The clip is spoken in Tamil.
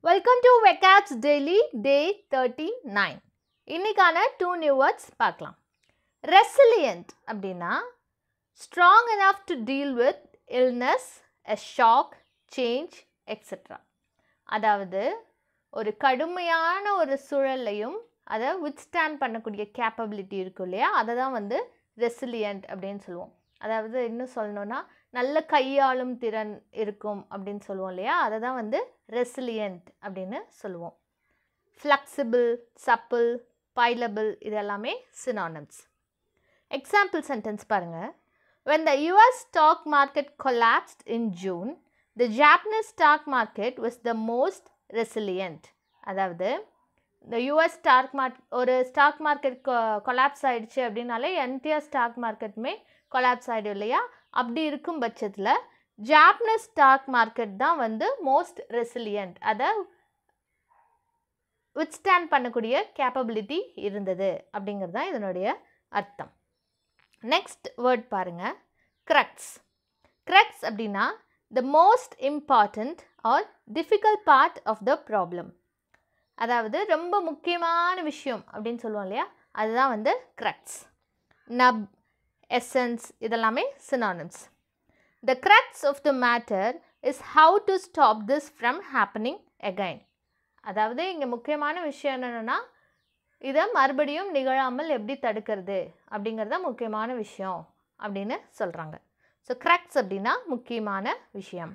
Welcome to Vecats Daily Day 39. இன்னைக்கான 2 new words பார்க்கலாம். Resilient அப்படின்னா strong enough to deal with illness, a shock, change, etc. அதாவது ஒரு கடுமையான ஒரு சூழலையும் அதை withstand பண்ணக்கூடிய கேப்பபிலிட்டி இருக்கும் இல்லையா, அதை தான் வந்து ரெசிலியன்ட் அப்படின்னு சொல்லுவோம். அதாவது இன்னும் சொல்லணும்னா நல்ல கையாளும் திறன் இருக்கும் அப்படின்னு சொல்லுவோம் இல்லையா, அதை தான் வந்து ரெசிலியன்ட் அப்படின்னு சொல்லுவோம். ஃப்ளெக்சிபிள், சப்பிள், பைலபிள் இது எல்லாமே சினானிம்ஸ். எக்ஸாம்பிள் சென்டென்ஸ் பாருங்கள். When the US stock market collapsed in June, the Japanese stock market was the most resilient. அதாவது இந்த யூஎஸ் ஒரு ஸ்டாக் மார்க்கெட் கொலாப்ஸ் ஆகிடுச்சு அப்படின்னாலே என்டையர் ஸ்டாக் மார்க்கெட்டுமே கொலாப்ஸ் ஆகிடும் இல்லையா. அப்படி இருக்கும் பட்சத்தில் ஜாப்பனீஸ் ஸ்டாக் மார்க்கெட் தான் வந்து மோஸ்ட் ரெசிலியன்ட், அதை வித்ஸ்டாண்ட் பண்ணக்கூடிய கேப்பபிலிட்டி இருந்தது அப்படிங்கிறது தான் இதனுடைய அர்த்தம். நெக்ஸ்ட் வேர்ட் பாருங்கள், க்ரக்ஸ். க்ரக்ஸ் அப்படின்னா the most important or difficult part of the problem. அதாவது ரொம்ப முக்கியமான விஷயம் அப்படின்னு சொல்லுவோம் இல்லையா, அதுதான் வந்து க்ரக்ஸ். நப், எசன்ஸ் இதெல்லாமே synonyms. The crux of the matter is how to stop this from happening again. அதாவது இங்கே முக்கியமான விஷயம் என்னென்னா இதை மறுபடியும் நிகழாமல் எப்படி தடுக்கிறது அப்படிங்கிறத முக்கியமான விஷயம் அப்படின்னு சொல்கிறாங்க. ஸோ க்ரக்ஸ் அப்படின்னா முக்கியமான விஷயம்.